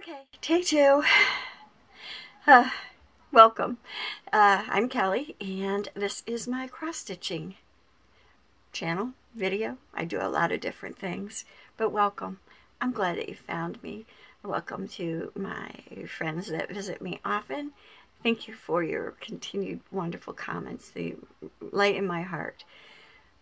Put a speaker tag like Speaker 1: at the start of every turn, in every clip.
Speaker 1: Okay, take two. Welcome. I'm Kelly, and this is my cross-stitching channel, video. I do a lot of different things, but welcome. I'm glad that you found me. Welcome to my friends that visit me often. Thank you for your continued wonderful comments. They lighten my heart.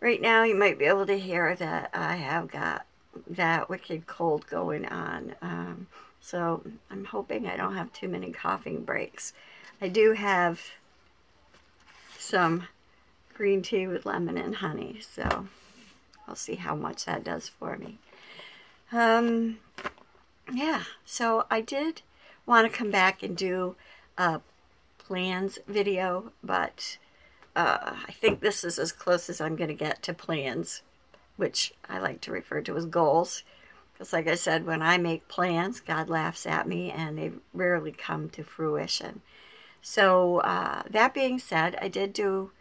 Speaker 1: Right now, you might be able to hear that I have got that wicked cold going on. So I'm hoping I don't have too many coughing breaks. I do have some green tea with lemon and honey, so I'll see how much that does for me. Yeah, so I did want to come back and do a plans video, but I think this is as close as I'm going to get to plans, which I like to refer to as goals. Because like I said, when I make plans, God laughs at me and they rarely come to fruition. So that being said, I did do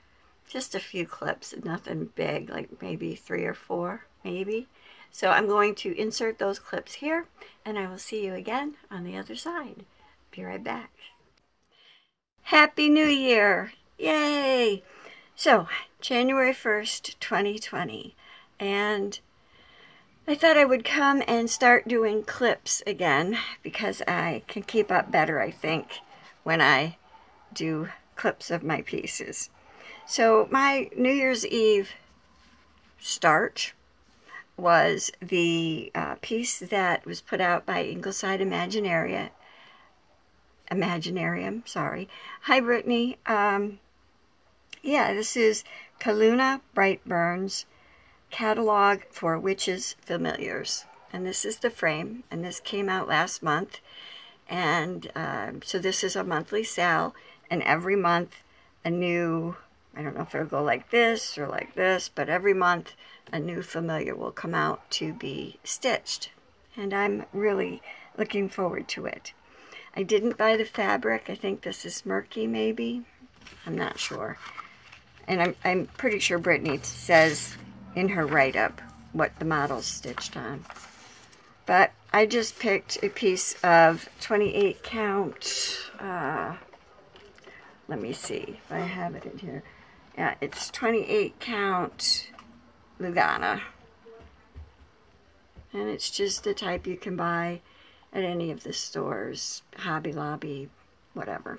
Speaker 1: just a few clips, nothing big, like maybe 3 or 4, maybe. So I'm going to insert those clips here, and I will see you again on the other side. Be right back. Happy New Year! Yay! So, January 1st, 2020, and I thought I would come and start doing clips again because I can keep up better, I think, when I do clips of my pieces. So my New Year's Eve start was the piece that was put out by Ingleside Imaginarium. Sorry. Hi, Brittany. Yeah, this is Calluna Brightburn's Catalogue for Witches Familiars, and this is the frame, and this came out last month, and so this is a monthly sale, and every month a new, I don't know if it'll go like this or like this, but every month a new familiar will come out to be stitched, and I'm really looking forward to it. I didn't buy the fabric. I think this is murky, maybe. I'm not sure, and I'm pretty sure Brittany says in her write-up what the model's stitched on. But I just picked a piece of 28 count, let me see if I have it in here. Yeah, it's 28 count Lugana. And it's just the type you can buy at any of the stores, Hobby Lobby, whatever.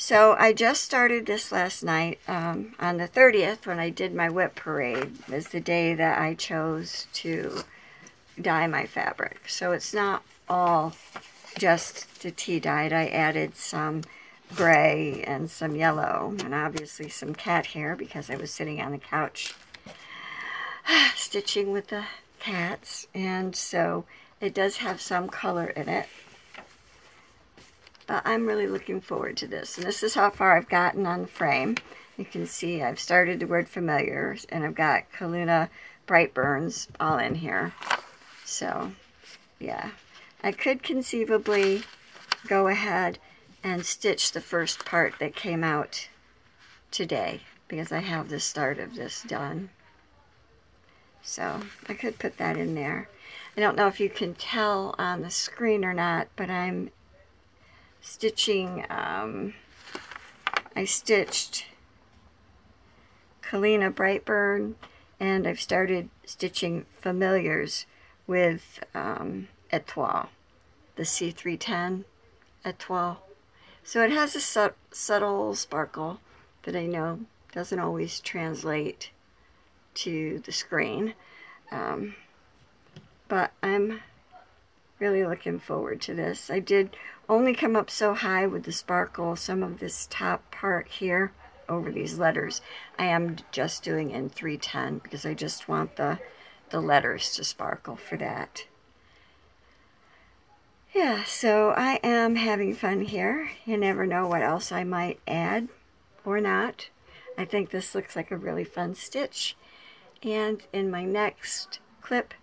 Speaker 1: So I just started this last night. On the 30th, when I did my whip parade, was the day that I chose to dye my fabric. So it's not all just the tea dyed. I added some gray and some yellow, and obviously some cat hair because I was sitting on the couch stitching with the cats, and so it does have some color in it. But I'm really looking forward to this. And this is how far I've gotten on the frame. You can see I've started the word familiars, and I've got Calluna Brightburns all in here. So, yeah. I could conceivably go ahead and stitch the first part that came out today, because I have the start of this done. So, I could put that in there. I don't know if you can tell on the screen or not, but I'm stitching, I stitched Calluna Brightburn, and I've started stitching familiars with Etoile, the C310 Etoile. So it has a subtle sparkle that I know doesn't always translate to the screen, but I'm really looking forward to this. I did only come up so high with the sparkle, some of this top part here over these letters. I am just doing in 310 because I just want the letters to sparkle for that. Yeah, so I am having fun here. You never know what else I might add or not. I think this looks like a really fun stitch. And in my next clip,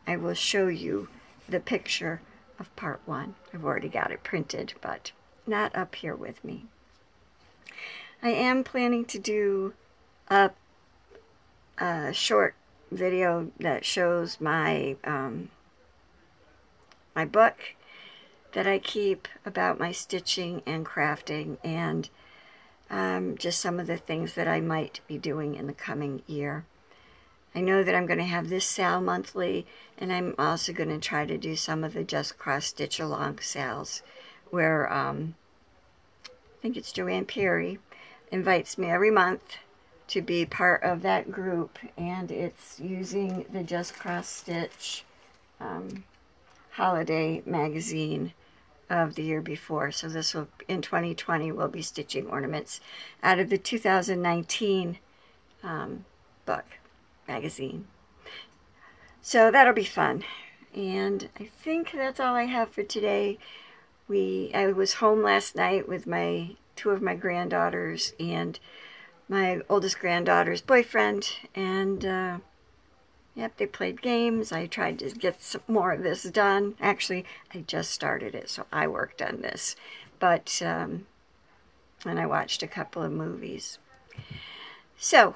Speaker 1: I will show you the picture of part 1. I've already got it printed, but not up here with me. I am planning to do a short video that shows my my book that I keep about my stitching and crafting, and just some of the things that I might be doing in the coming year. I know that I'm going to have this sale monthly, and I'm also going to try to do some of the Just Cross Stitch Along sales, where I think it's Joanne Perry invites me every month to be part of that group, and it's using the Just Cross Stitch holiday magazine of the year before. So this will, in 2020, we'll be stitching ornaments out of the 2019 book magazine. So that'll be fun. And I think that's all I have for today. I was home last night with two of my granddaughters and my oldest granddaughter's boyfriend, and yep, they played games. I tried to get some more of this done. Actually, I just started it, so I worked on this. But, and I watched a couple of movies. So,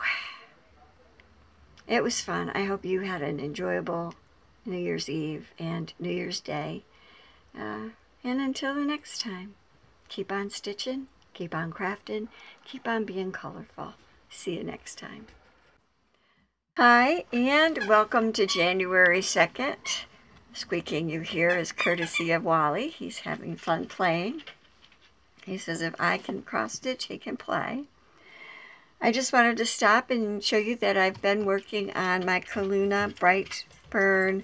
Speaker 1: it was fun. I hope you had an enjoyable New Year's Eve and New Year's Day. And until the next time, keep on stitching, keep on crafting, keep on being colorful. See you next time. Hi, and welcome to January 2nd. Squeaking you hear is courtesy of Wally. He's having fun playing. He says if I can cross stitch, he can play. I just wanted to stop and show you that I've been working on my Calluna Brightburn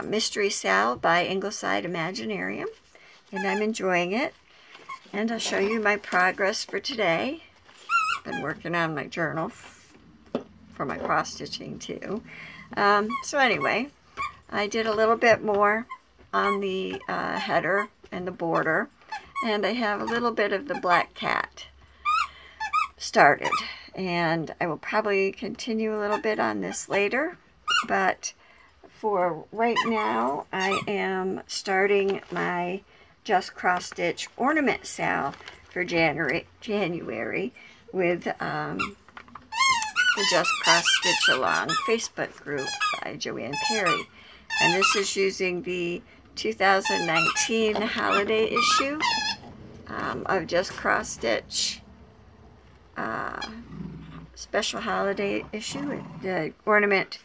Speaker 1: Mystery Sal by Ingleside Imaginarium, and I'm enjoying it. And I'll show you my progress for today. I've been working on my journal for my cross stitching too. So anyway, I did a little bit more on the header and the border, and I have a little bit of the black cat started, and I will probably continue a little bit on this later, but for right now I am starting my Just Cross Stitch ornament sale for January with the Just Cross Stitch Along Facebook group by Joanne Perry, and this is using the 2019 holiday issue of Just Cross Stitch. Special holiday issue. The ornament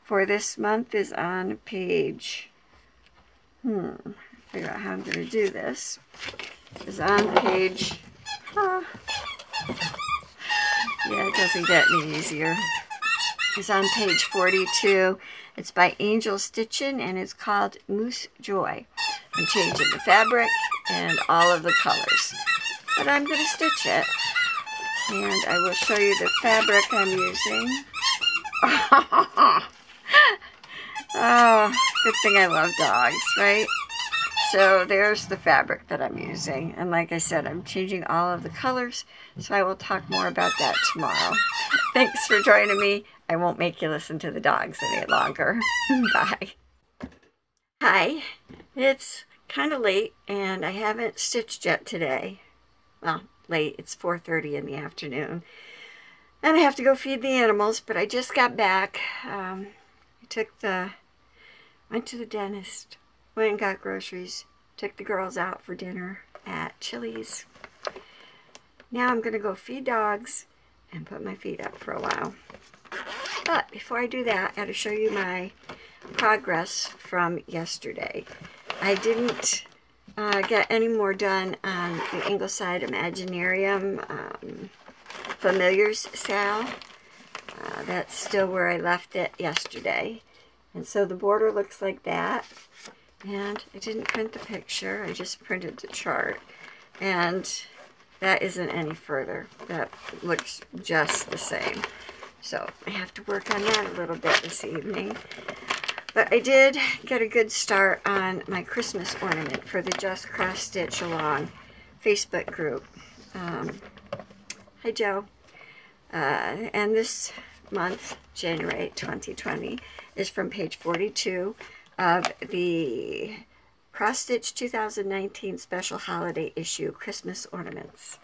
Speaker 1: for this month is on page, figure out how I'm going to do this, is on page, yeah, it doesn't get any easier. It's on page 42. It's by Angel Stitchin', and it's called Moose Joy. I'm changing the fabric and all of the colors, but I'm going to stitch it. And I will show you the fabric I'm using. Oh, good thing I love dogs, right? So there's the fabric that I'm using. And like I said, I'm changing all of the colors, so I will talk more about that tomorrow. Thanks for joining me. I won't make you listen to the dogs any longer. Bye. Hi, it's kind of late, and I haven't stitched yet today. Well, late. It's 4:30 in the afternoon, and I have to go feed the animals, but I just got back. I went to the dentist, went and got groceries, took the girls out for dinner at Chili's. Now I'm going to go feed dogs and put my feet up for a while. But before I do that, I got to show you my progress from yesterday. I didn't get any more done on the Ingleside Imaginarium Familiars sale. That's still where I left it yesterday. And so the border looks like that. And I didn't print the picture, I just printed the chart. And that isn't any further. That looks just the same. So I have to work on that a little bit this evening. But I did get a good start on my Christmas ornament for the Just Cross Stitch Along Facebook group. Hi, Joe. And this month, January 2020, is from page 42 of the Cross Stitch 2019 Special Holiday Issue Christmas Ornaments.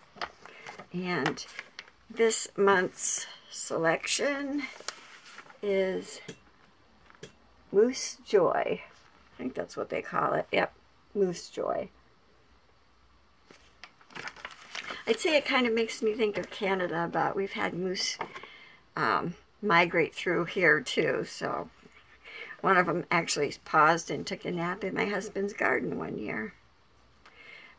Speaker 1: And this month's selection is Moose Joy. think that's what they call it. Yep, Moose Joy. I'd say it kind of makes me think of Canada, but we've had moose migrate through here too. So one of them actually paused and took a nap in my husband's garden one year.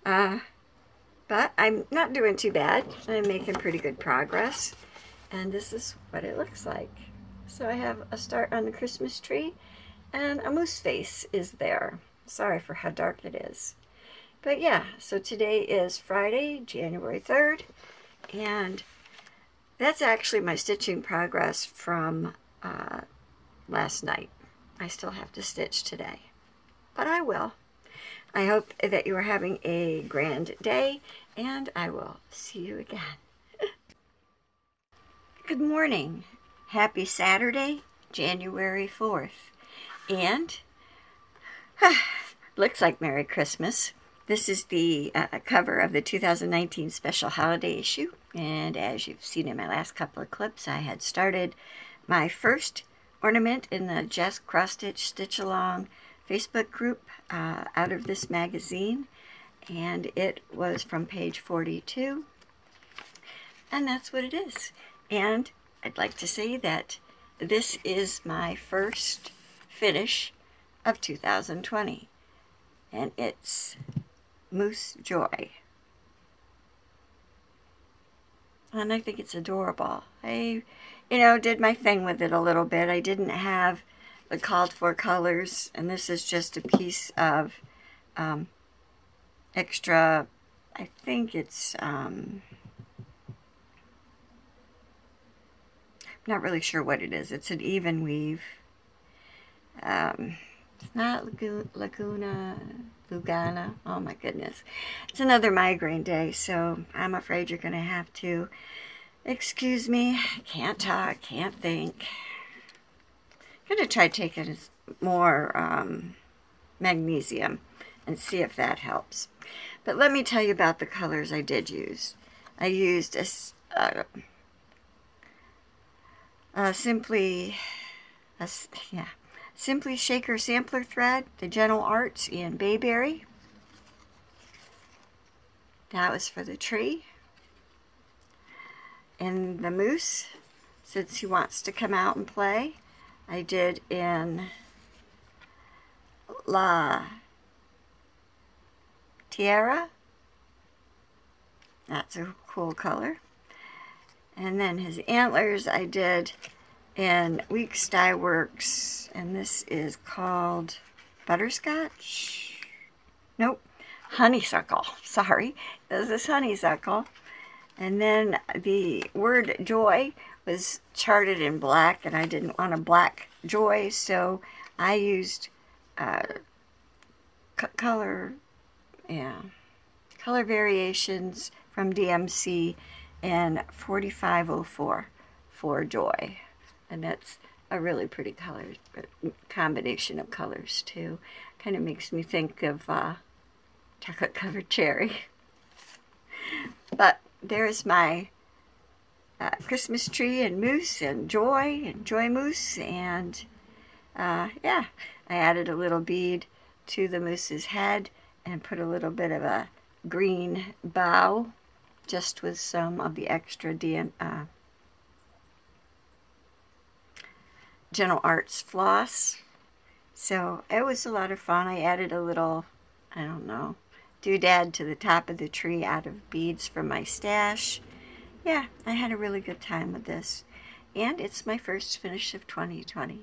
Speaker 1: But I'm not doing too bad. I'm making pretty good progress. And this is what it looks like. So I have a start on the Christmas tree, and a moose face is there. Sorry for how dark it is. But yeah, so today is Friday, January 3rd, and that's actually my stitching progress from last night. I still have to stitch today, but I will. I hope that you are having a grand day, and I will see you again. Good morning. Happy Saturday, January 4th. And looks like Merry Christmas. This is the cover of the 2019 special holiday issue. And as you've seen in my last couple of clips, I had started my first ornament in the Just Cross Stitch Stitch Along Facebook group out of this magazine. And it was from page 42. And that's what it is. And I'd like to say that this is my first finish of 2020. And it's Moose Joy. And I think it's adorable. I, did my thing with it a little bit. I didn't have the called for colors, and this is just a piece of extra, I think it's, not really sure what it is. It's an even weave. It's not Lugana. Oh my goodness. It's another migraine day, so I'm afraid you're going to have to excuse me. Can't talk, can't think. I'm going to try taking more magnesium and see if that helps. But let me tell you about the colors I did use. I used Simply Shaker Sampler Thread, the Gentle Arts in Bayberry. That was for the tree. And the moose, since he wants to come out and play, I did in La Tierra. That's a cool color. And then his antlers I did in Weeks Dye Works, and this is called Butterscotch? Nope, Honeysuckle. Sorry, this is Honeysuckle. And then the word joy was charted in black, and I didn't want a black joy, so I used color variations from DMC and 4504 for joy. And that's a really pretty color, combination of colors too. Kind of makes me think of chocolate covered cherry. But there's my Christmas tree and moose and joy moose. And yeah, I added a little bead to the moose's head and put a little bit of a green bow, just with some of the extra Gentle Arts floss. So it was a lot of fun. I added a little, I don't know, doodad to the top of the tree out of beads from my stash. Yeah, I had a really good time with this. And it's my first finish of 2020.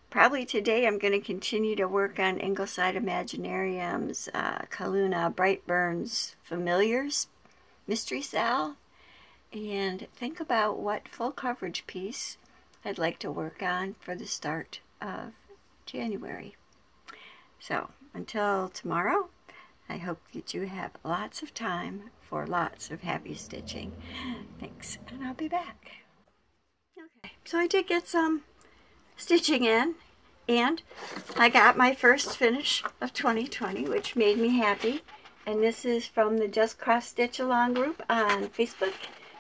Speaker 1: Probably today I'm going to continue to work on Ingleside Imaginarium's, Calluna, Brightburn's Familiars Mystery Sal, and think about what full coverage piece I'd like to work on for the start of January. So until tomorrow, I hope that you have lots of time for lots of happy stitching. Thanks, and I'll be back. Okay, so I did get some stitching in, and I got my first finish of 2020, which made me happy. And this is from the Just Cross Stitch Along group on Facebook.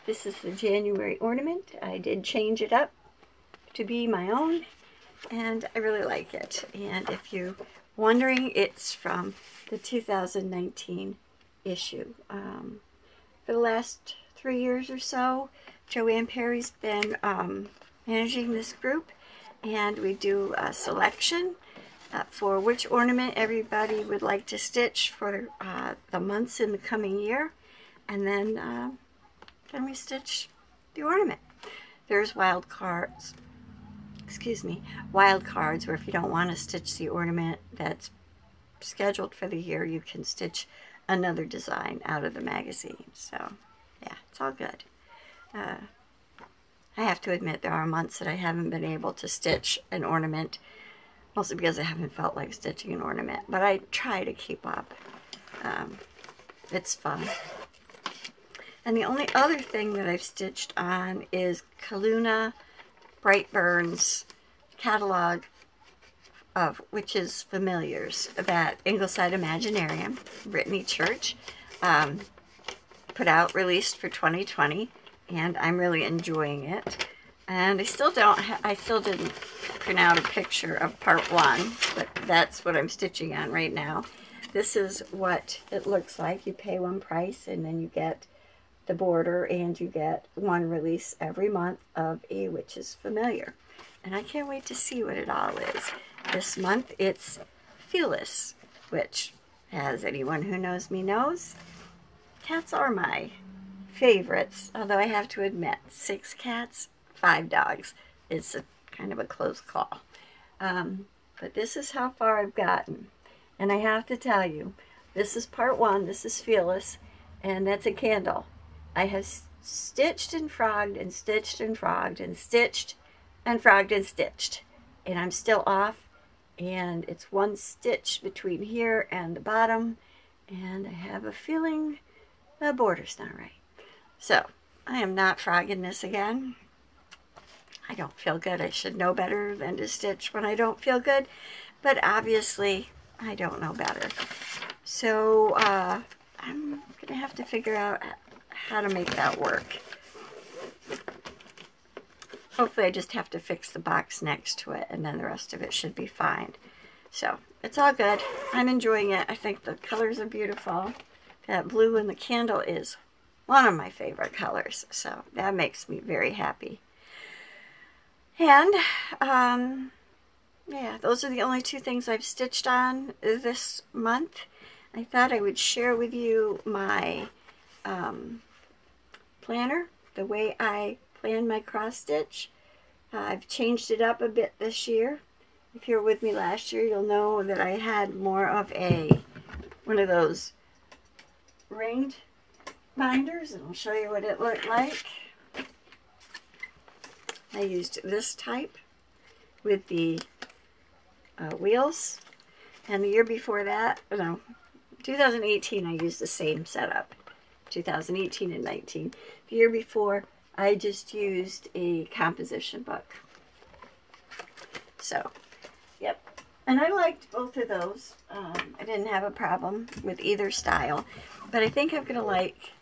Speaker 1: This is the January ornament. I did change it up to be my own, and I really like it. And if you wondering, it's from the 2019 issue. For the last 3 years or so, Joanne Perry's been managing this group, and we do a selection for which ornament everybody would like to stitch for the months in the coming year, and then we stitch the ornament. There's wild cards, where if you don't want to stitch the ornament that's scheduled for the year, you can stitch another design out of the magazine. So yeah, it's all good. I have to admit, there are months that I haven't been able to stitch an ornament, mostly because I haven't felt like stitching an ornament, but I try to keep up. It's fun. And the only other thing that I've stitched on is Calluna Brightburn's Catalogue of Witches' Familiars that Ingleside Imaginarium, Brittany Church, put out, released for 2020, and I'm really enjoying it. And I still didn't print out a picture of part 1, but that's what I'm stitching on right now. This is what it looks like. You pay one price, and then you get the border, and you get one release every month of a Witch's Familiar. And I can't wait to see what it all is. This month it's Fearless, which, as anyone who knows me knows, cats are my favorites, although I have to admit, 6 cats, 5 dogs. It's kind of a close call. But this is how far I've gotten. And I have to tell you, this is part 1, this is Fearless, and that's a candle. I have stitched and frogged and stitched and frogged and stitched and frogged and stitched. And I'm still off, and it's 1 stitch between here and the bottom, and I have a feeling the border's not right. So, I am not frogging this again. I don't feel good. I should know better than to stitch when I don't feel good, but obviously I don't know better. So, I'm going to have to figure out how to make that work. Hopefully I just have to fix the box next to it, and then the rest of it should be fine. So, it's all good. I'm enjoying it. I think the colors are beautiful. That blue in the candle is one of my favorite colors, so that makes me very happy. And, yeah, those are the only 2 things I've stitched on this month. I thought I would share with you my planner, the way I plan my cross stitch. I've changed it up a bit this year. If you were with me last year, you'll know that I had more of one of those ringed binders, and I'll show you what it looked like. I used this type with the wheels, and the year before that, no, 2018, I used the same setup. 2018 and 19. The year before, I just used a composition book. So, yep. And I liked both of those. I didn't have a problem with either style, but I think I'm going to like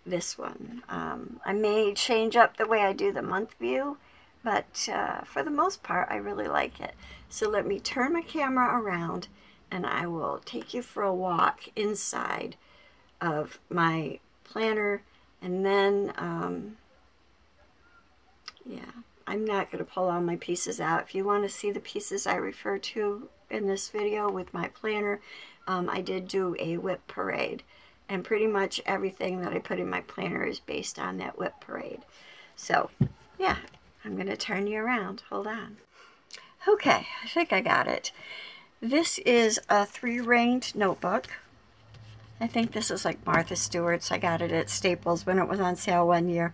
Speaker 1: this one. I may change up the way I do the month view, but for the most part, I really like it. So let me turn my camera around, and I will take you for a walk inside of my planner, and then yeah, I'm not going to pull all my pieces out. If you want to see the pieces I refer to in this video with my planner, I did do a whip parade, and pretty much everything that I put in my planner is based on that whip parade. So yeah, I'm going to turn you around. Hold on. Okay, I think I got it. This is a 3-ringed notebook. I think this is like Martha Stewart's. I got it at Staples when it was on sale one year.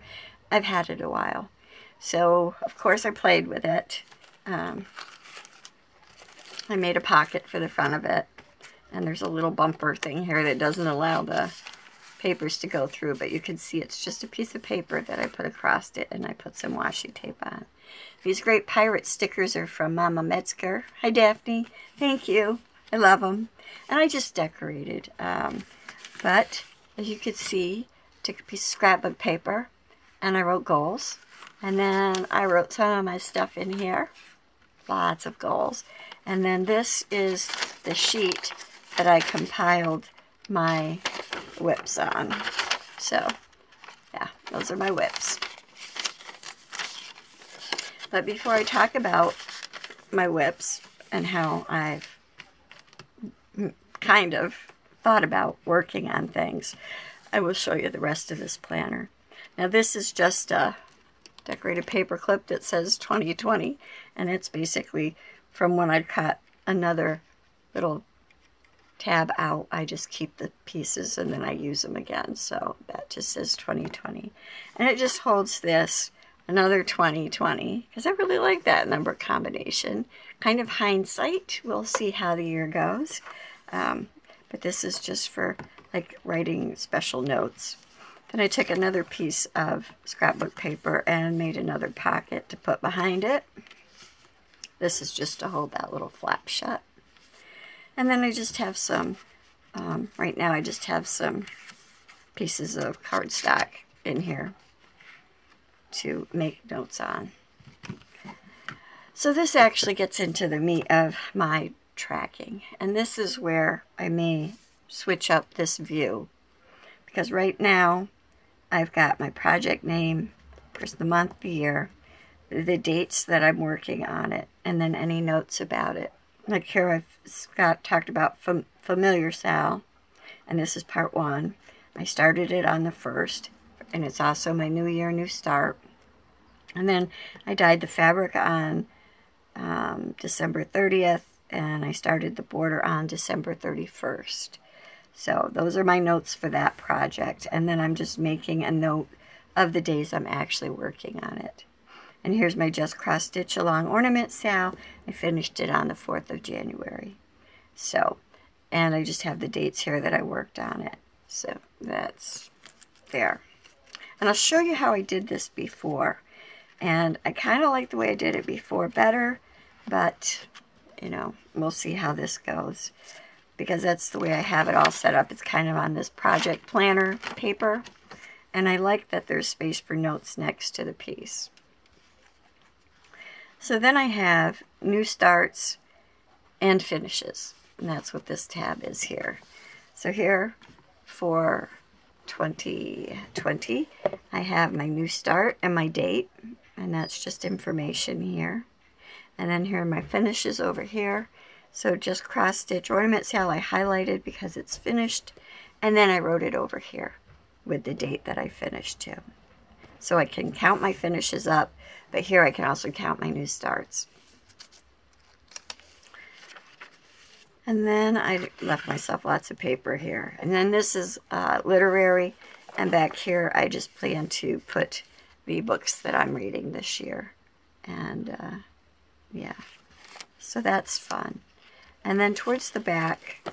Speaker 1: I've had it a while. So, of course, I played with it. I made a pocket for the front of it. And there's a little bumper thing here that doesn't allow the papers to go through. But you can see it's just a piece of paper that I put across it. And I put some washi tape on. These great pirate stickers are from Mama Metzger. Hi, Daphne. Thank you. I love them. And I just decorated. But, as you can see, took a piece of scrapbook paper. And I wrote goals. And then I wrote some of my stuff in here. Lots of goals. And then this is the sheet that I compiled my whips on. So, yeah, those are my whips. But before I talk about my whips and how I've kind of thought about working on things, I will show you the rest of this planner. Now this is just a decorated paper clip that says 2020, and it's basically from when I cut another little tab out. I just keep the pieces and then I use them again. So that just says 2020. And it just holds this, another 2020, because I really like that number combination. Kind of hindsight. We'll see how the year goes. But this is just for like writing special notes. Then I took another piece of scrapbook paper and made another pocket to put behind it. This is just to hold that little flap shut. And then I just have some, right now I just have some pieces of cardstock in here to make notes on. So this actually gets into the meat of my tracking. And this is where I may switch up this view. Because right now I've got my project name, of course the month, the year, the dates that I'm working on it, and then any notes about it. Like here I've talked about Familiar Sal, and this is part 1. I started it on the 1st, and it's also my New Year, New Start. And then I dyed the fabric on December 30th, and I started the border on December 31st. So those are my notes for that project. And then I'm just making a note of the days I'm actually working on it. And here's my just cross stitch along ornament Sal. I finished it on the 4th of January. So, and I just have the dates here that I worked on it. So that's there. And I'll show you how I did this before. And I kind of like the way I did it before better, but, you know, we'll see how this goes. Because that's the way I have it all set up. It's kind of on this project planner paper. And I like that there's space for notes next to the piece. So then I have new starts and finishes. And that's what this tab is here. So here for 2020, I have my new start and my date. And that's just information here. And then here are my finishes over here. So just cross stitch ornament Sal I highlighted because it's finished. And then I wrote it over here with the date that I finished too. So I can count my finishes up, but here I can also count my new starts. And then I left myself lots of paper here. And then this is literary, and back here I just plan to put the books that I'm reading this year. And yeah, so that's fun. And then towards the back,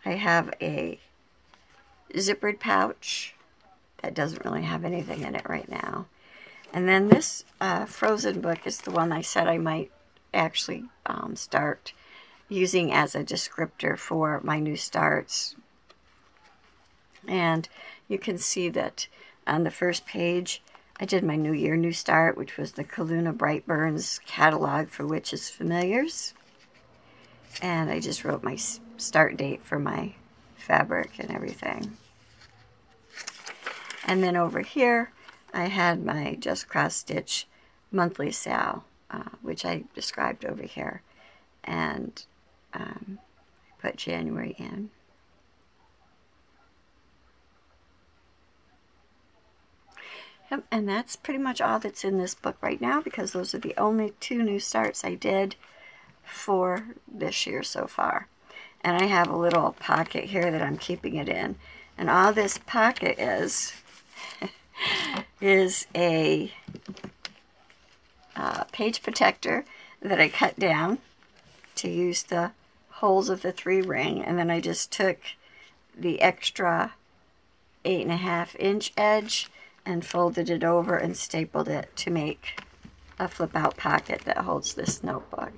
Speaker 1: I have a zippered pouch that doesn't really have anything in it right now. And then this frozen book is the one I said I might actually start using as a descriptor for my new starts. And you can see that on the first page, I did my New Year, New Start, which was the Calluna Brightburn's Catalogue for Witches' Familiars. And I just wrote my start date for my fabric and everything. And then over here, I had my just cross stitch monthly Sal, which I described over here. And put January in. Yep, and that's pretty much all that's in this book right now, because those are the only 2 new starts I did for this year so far. And I have a little pocket here that I'm keeping it in. And all this pocket is a page protector that I cut down to use the holes of the 3 ring, and then I just took the extra 8.5 inch edge and folded it over and stapled it to make a flip out pocket that holds this notebook,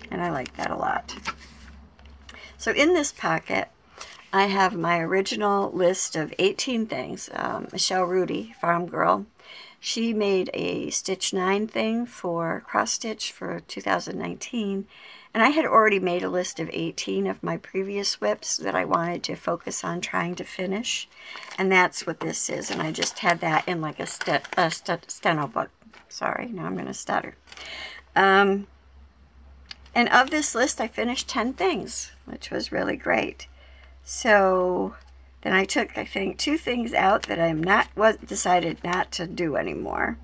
Speaker 1: and I like that a lot. So in this pocket I have my original list of 18 things. Michelle Rudy, Farm Girl, she made a Stitch 9 thing for cross stitch for 2019, And I had already made a list of 18 of my previous whips that I wanted to focus on trying to finish. And that's what this is. And I just had that in like a steno book. Sorry, now I'm going to stutter. And of this list, I finished 10 things, which was really great. So then I took, I think, 2 things out that decided not to do anymore.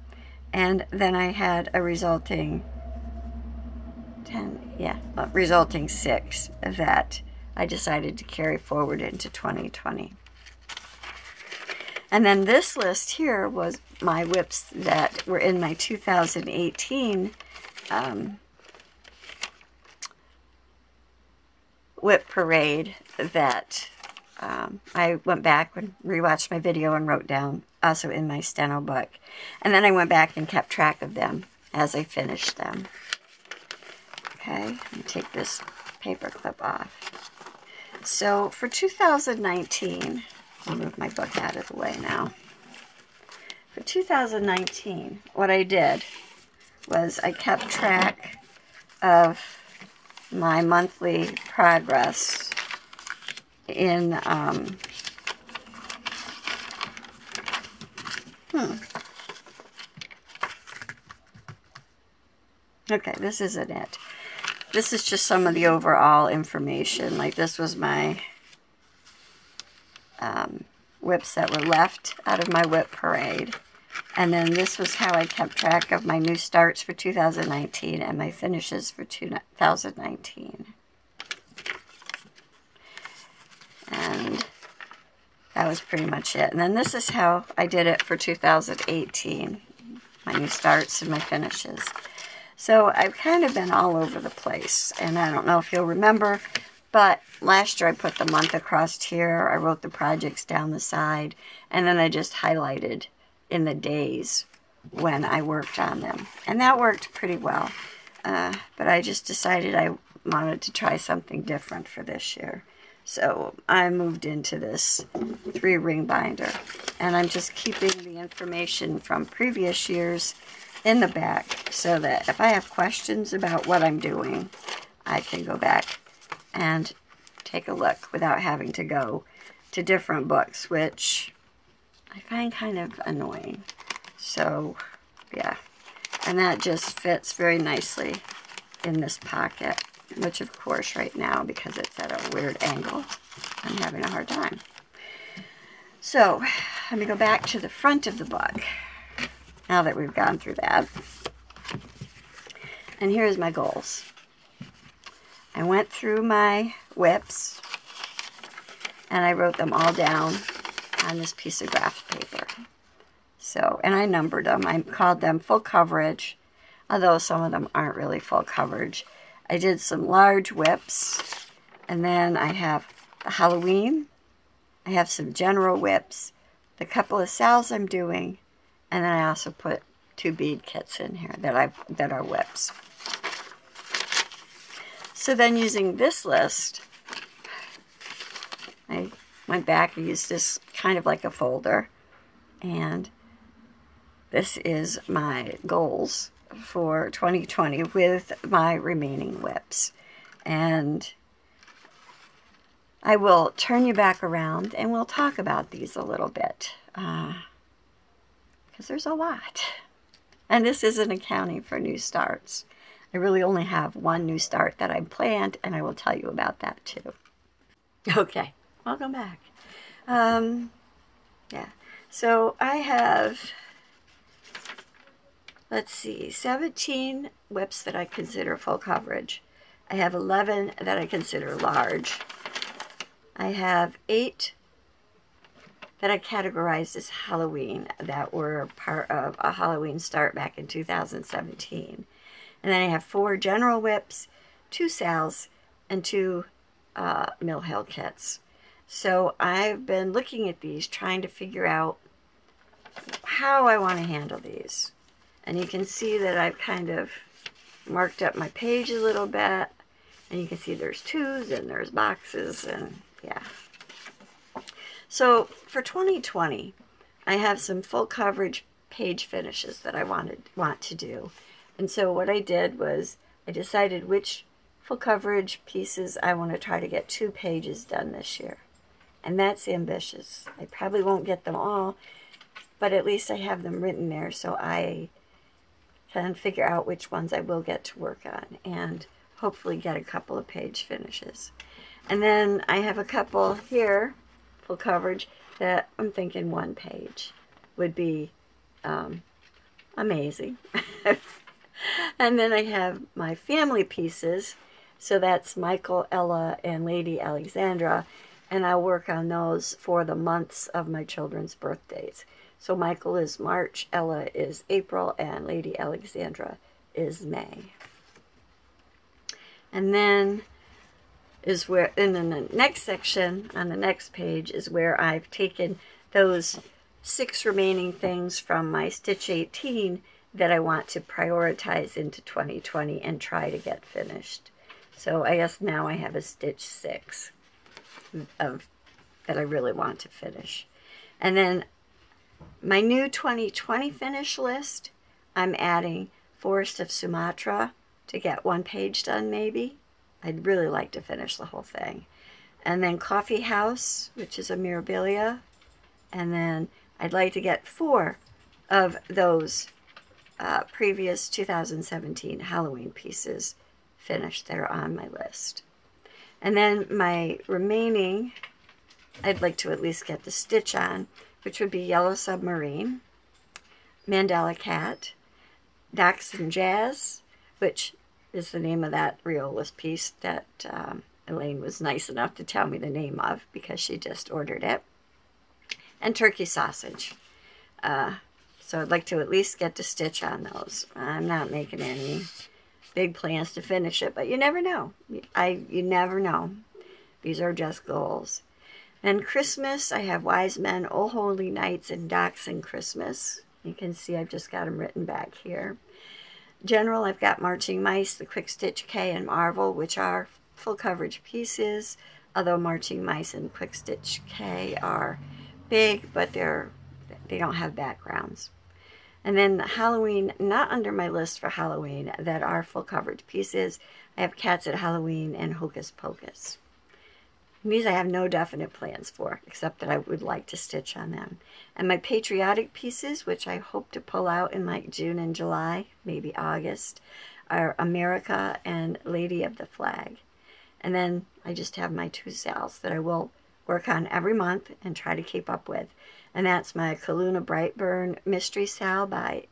Speaker 1: And then I had a resulting 6 that I decided to carry forward into 2020. And then this list here was my whips that were in my 2018 whip parade that I went back and rewatched my video and wrote down, also in my steno book. And then I went back and kept track of them as I finished them. Okay, let me take this paper clip off. So for 2019, I'll move my book out of the way now. For 2019, what I did was I kept track of my monthly progress in okay, this isn't it. This is just some of the overall information. Like, this was my whips that were left out of my whip parade. And then this was how I kept track of my new starts for 2019 and my finishes for 2019. And that was pretty much it. And then this is how I did it for 2018. My new starts and my finishes. So I've kind of been all over the place. And I don't know if you'll remember, but last year I put the month across here. I wrote the projects down the side. And then I just highlighted in the days when I worked on them. And that worked pretty well. But I just decided I wanted to try something different for this year. So I moved into this 3-ring binder. And I'm just keeping the information from previous years in the back so that if I have questions about what I'm doing, I can go back and take a look without having to go to different books, which I find kind of annoying. So, yeah. And that just fits very nicely in this pocket, which of course right now, because it's at a weird angle, I'm having a hard time. So, let me go back to the front of the book, now that we've gone through that. And here's my goals. I went through my whips, and I wrote them all down on this piece of graph paper. So, and I numbered them. I called them full coverage, although some of them aren't really full coverage. I did some large whips, and then I have the Halloween. I have some general whips, the couple of sales I'm doing, and then I also put 2 bead kits in here that are whips. So then using this list, I went back and used this kind of like a folder, and this is my goals for 2020 with my remaining whips. And I will turn you back around and we'll talk about these a little bit, because there's a lot. And this isn't accounting for new starts. I really only have 1 new start that I planned, and I will tell you about that too. Okay, welcome back. Yeah, so I have, let's see, 17 whips that I consider full coverage. I have 11 that I consider large. I have 8 that I categorized as Halloween that were part of a Halloween start back in 2017. And then I have 4 general whips, 2 sales, and 2 Mill Hill kits. So I've been looking at these, trying to figure out how I want to handle these. And you can see that I've kind of marked up my page a little bit. And you can see there's 2s and there's boxes, and yeah. So for 2020, I have some full coverage page finishes that I want to do. And so what I did was I decided which full coverage pieces, I want to try to get 2 pages done this year. And that's ambitious. I probably won't get them all, but at least I have them written there so I can figure out which ones I will get to work on and hopefully get a couple of page finishes. And then I have a couple here, full coverage, that I'm thinking 1 page would be amazing. And then I have my family pieces, so that's Michael, Ella, and Lady Alexandra, and I'll work on those for the months of my children's birthdays. So Michael is March, Ella is April, and Lady Alexandra is May. And then is where, and then the next section on the next page is where I've taken those 6 remaining things from my Stitch 18 that I want to prioritize into 2020 and try to get finished. So I guess now I have a Stitch 6 that I really want to finish. And then my new 2020 finish list, I'm adding Forest of Sumatra to get 1 page done maybe. I'd really like to finish the whole thing. And then Coffee House, which is a Mirabilia. And then I'd like to get 4 of those previous 2017 Halloween pieces finished that are on my list. And then my remaining, I'd like to at least get the stitch on, which would be Yellow Submarine, Mandela Cat, Docs and Jazz, which is the name of that Riola's piece that Elaine was nice enough to tell me the name of because she just ordered it, and Turkey Sausage. So I'd like to at least get the stitch on those. I'm not making any big plans to finish it, but you never know. You never know. These are just goals. And Christmas, I have Wise Men, Oh Holy Nights, and Docs and Christmas. You can see I've just got them written back here. General, I've got Marching Mice, the Quick Stitch K, and Marvel, which are full coverage pieces, although Marching Mice and Quick Stitch K are big, but they don't have backgrounds. And then Halloween, not under my list for Halloween, that are full coverage pieces. I have Cats at Halloween and Hocus Pocus. And these I have no definite plans for, except that I would like to stitch on them. And my patriotic pieces, which I hope to pull out in like June and July, maybe August, are America and Lady of the Flag. And then I just have my 2 sales that I will work on every month and try to keep up with. And that's my Calluna Brightburn Mystery Sal by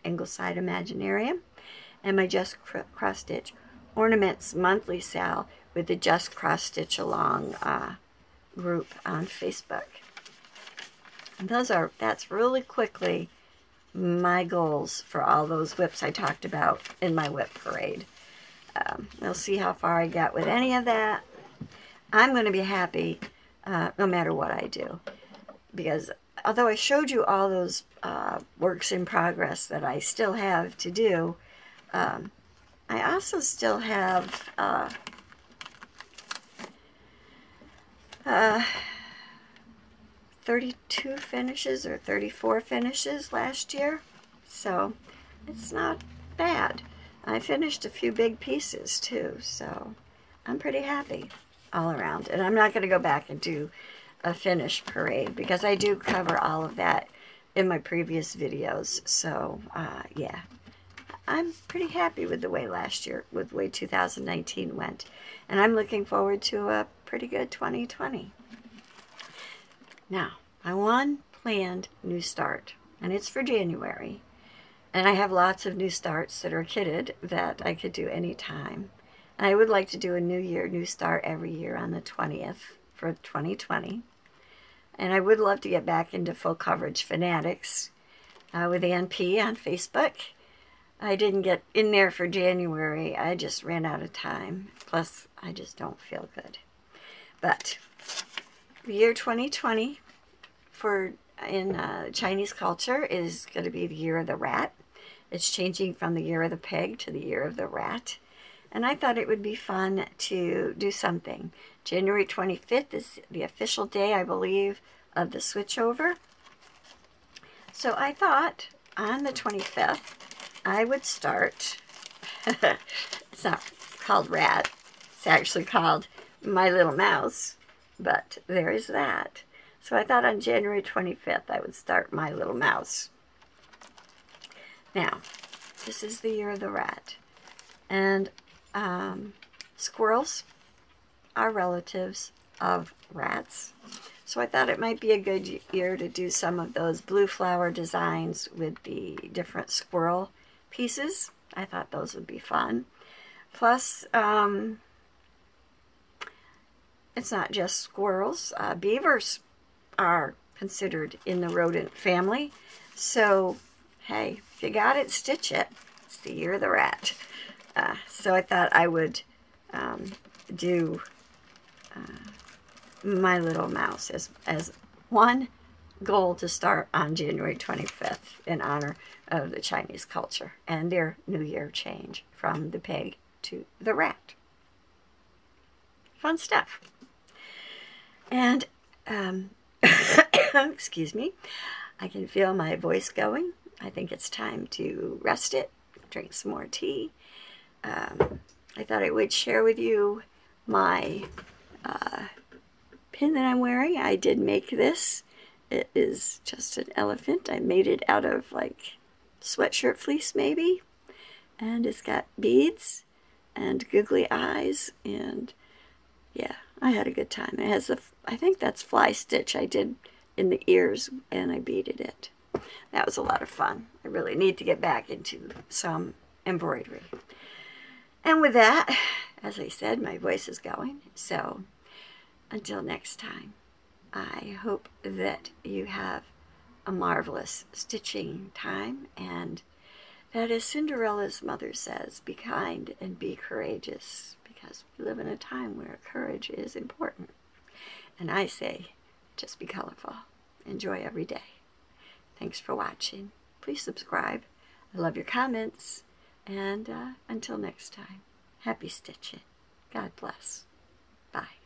Speaker 1: Ingleside Imaginarium, and my Just Cross Stitch Ornaments Monthly Sal with the Just Cross Stitch Along group on Facebook. And that's really quickly my goals for all those whips I talked about in my whip parade. We'll see how far I get with any of that. I'm going to be happy no matter what I do. Because although I showed you all those works in progress that I still have to do, I also still have 32 finishes or 34 finishes last year. So it's not bad. I finished a few big pieces too, so I'm pretty happy all around. And I'm not going to go back and do a finish parade because I do cover all of that in my previous videos. So yeah, I'm pretty happy with the way with the way 2019 went, and I'm looking forward to a pretty good 2020. Now, my one planned new start, and it's for January, and I have lots of new starts that are kitted that I could do anytime. And I would like to do a new year, new start every year on the 20th for 2020. And I would love to get back into full coverage fanatics with Ann P on Facebook. I didn't get in there for January. I just ran out of time. Plus, I just don't feel good. But the year 2020 in Chinese culture is going to be the year of the rat. It's changing from the year of the pig to the year of the rat. And I thought it would be fun to do something. January 25th is the official day, I believe, of the switchover. So I thought on the 25th, I would start, it's not called Rat. It's actually called My Little Mouse, but there is that. So I thought on January 25th I would start My Little Mouse. Now, this is the year of the rat. And squirrels are relatives of rats. So I thought it might be a good year to do some of those blue flower designs with the different squirrel pieces. I thought those would be fun. Plus, it's not just squirrels. Beavers are considered in the rodent family. So, hey, if you got it, stitch it. It's the year of the rat. So I thought I would do My Little Mouse as one goal to start on January 25th in honor of the Chinese culture and their New Year change from the pig to the rat. Fun stuff. And, excuse me, I can feel my voice going. I think it's time to rest it, drink some more tea. I thought I would share with you my pin that I'm wearing. I did make this. It is just an elephant. I made it out of like sweatshirt fleece maybe. And it's got beads and googly eyes. And yeah, I had a good time. It has the, I think that's fly stitch I did in the ears and I beaded it. That was a lot of fun. I really need to get back into some embroidery. And with that, as I said, my voice is going. So until next time, I hope that you have a marvelous stitching time, and that, as Cinderella's mother says, be kind and be courageous, because we live in a time where courage is important. And I say, just be colorful. Enjoy every day. Thanks for watching. Please subscribe. I love your comments. And until next time, happy stitching. God bless. Bye.